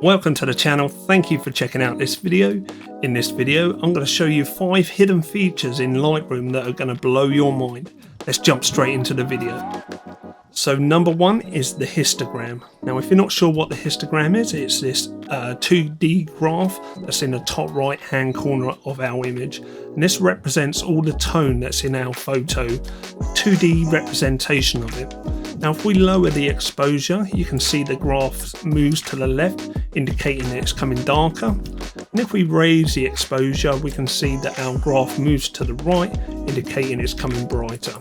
Welcome to the channel. Thank you for checking out this video. In this video I'm going to show you 5 hidden features in Lightroom that are going to blow your mind. Let's jump straight into the video. So number 1 is the histogram. Now if you're not sure what the histogram is, it's this 2D graph that's in the top right hand corner of our image, and this represents all the tone that's in our photo, 2D representation of it. Now if we lower the exposure, you can see the graph moves to the left, indicating that it's coming darker, and if we raise the exposure, we can see that our graph moves to the right, indicating it's coming brighter.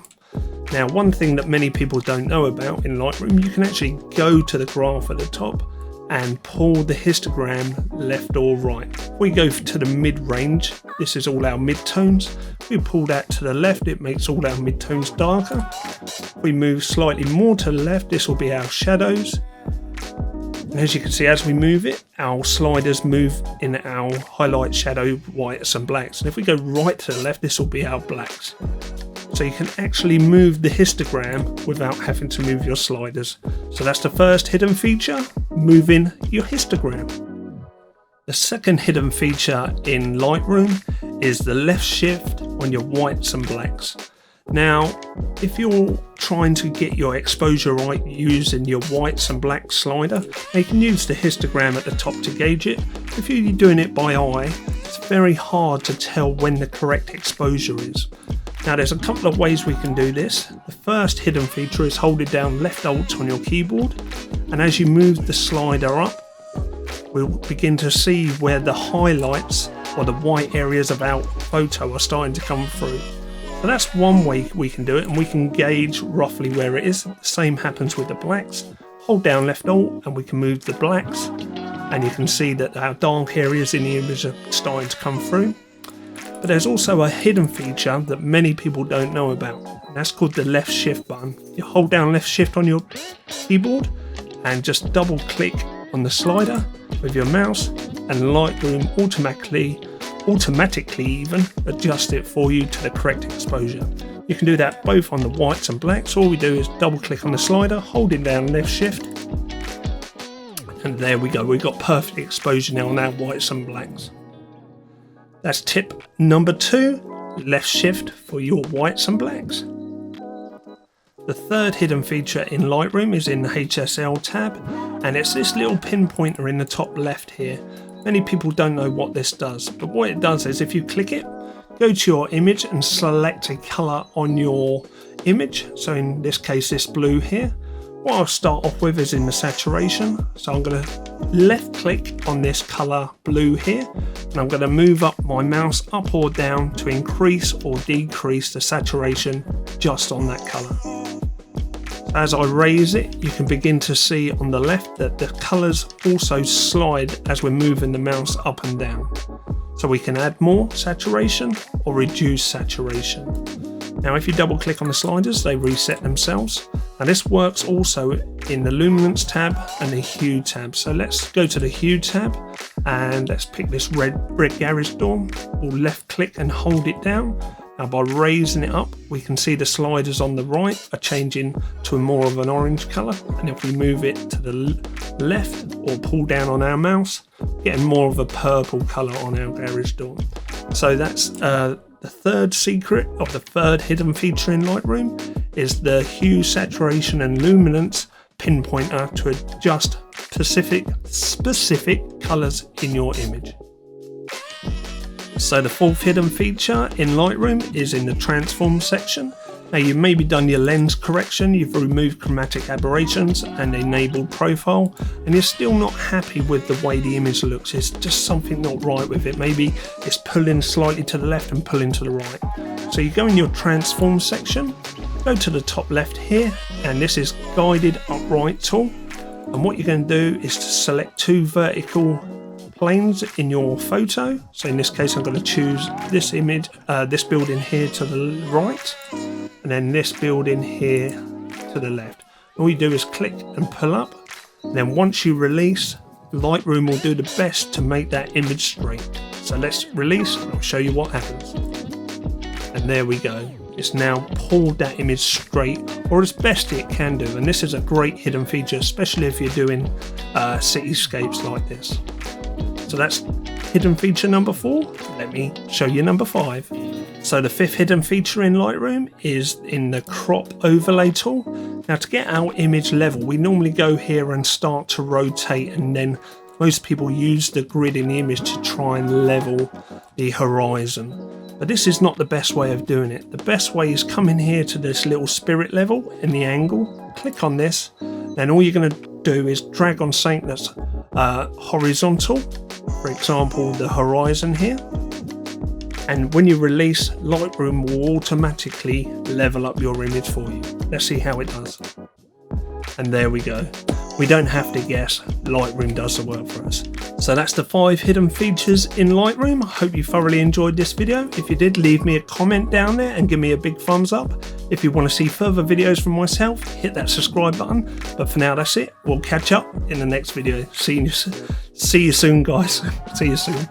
Now one thing that many people don't know about in Lightroom, you can actually go to the graph at the top and pull the histogram left or right. If we go to the mid-range, this is all our mid-tones. If we pull that to the left, it makes all our mid-tones darker. If we move slightly more to the left, this will be our shadows. And as you can see, as we move it, our sliders move in our highlight, shadow, whites and blacks. And if we go right to the left, this will be our blacks. So you can actually move the histogram without having to move your sliders. So that's the first hidden feature, moving your histogram. The second hidden feature in Lightroom is the left shift on your whites and blacks. Now, if you're trying to get your exposure right using your whites and blacks slider, you can use the histogram at the top to gauge it. If you're doing it by eye, it's very hard to tell when the correct exposure is. Now there's a couple of ways we can do this. The first hidden feature is holding down left alt on your keyboard, and as you move the slider up, we'll begin to see where the highlights or the white areas of our photo are starting to come through. So that's one way we can do it, and we can gauge roughly where it is. The same happens with the blacks. Hold down left alt and we can move the blacks, and you can see that our dark areas in the image are starting to come through. But there's also a hidden feature that many people don't know about, and that's called the left shift button. You hold down left shift on your keyboard and just double click on the slider with your mouse, and Lightroom automatically even adjust it for you to the correct exposure. You can do that both on the whites and blacks. All we do is double click on the slider, holding down left shift, and there we go. We've got perfect exposure now on our whites and blacks. That's tip number 2, left shift for your whites and blacks. The third hidden feature in Lightroom is in the HSL tab, and it's this little pinpointer in the top left here. Many people don't know what this does, but what it does is if you click it, go to your image and select a colour on your image. So in this case, this blue here. What I'll start off with is in the saturation. So I'm going to left click on this colour blue here, and I'm going to move up my mouse up or down to increase or decrease the saturation just on that colour. As I raise it, you can begin to see on the left that the colours also slide as we're moving the mouse up and down. So we can add more saturation or reduce saturation. Now if you double click on the sliders, they reset themselves. Now this works also in the luminance tab and the hue tab. So let's go to the hue tab and let's pick this red brick garage door. We'll left click and hold it down. Now by raising it up, we can see the sliders on the right are changing to more of an orange colour, and if we move it to the left or pull down on our mouse, getting more of a purple colour on our garage door. So that's the third secret of the third hidden feature in Lightroom, is the hue, saturation and luminance pinpointer to adjust specific colours in your image. So the fourth hidden feature in Lightroom is in the transform section. Now you've maybe done your lens correction, you've removed chromatic aberrations and enabled profile, and you're still not happy with the way the image looks. It's just something not right with it. Maybe it's pulling slightly to the left and pulling to the right. So you go in your transform section, go to the top left here, and this is guided upright tool. And what you're going to do is to select 2 vertical planes in your photo. So in this case I'm going to choose this image, this building here to the right, and then this building here to the left. All you do is click and pull up, and then once you release, Lightroom will do the best to make that image straight. So let's release and I'll show you what happens. And there we go. it's now pulled that image straight, or as best it can do. And this is a great hidden feature, especially if you're doing cityscapes like this. So that's hidden feature number 4. Let me show you number 5. So the 5th hidden feature in Lightroom is in the crop overlay tool. Now to get our image level, we normally go here and start to rotate, and then most people use the grid in the image to try and level the horizon. But this is not the best way of doing it. The best way is come in here to this little spirit level in the angle, click on this, then all you're going to do is drag on something that's horizontal, for example the horizon here, and when you release, Lightroom will automatically level up your image for you. Let's see how it does. And there we go. We don't have to guess, Lightroom does the work for us. So that's the 5 hidden features in Lightroom. I hope you thoroughly enjoyed this video. If you did, leave me a comment down there and give me a big thumbs up. If you want to see further videos from myself, hit that subscribe button. But for now, that's it. We'll catch up in the next video. See you soon, guys. See you soon.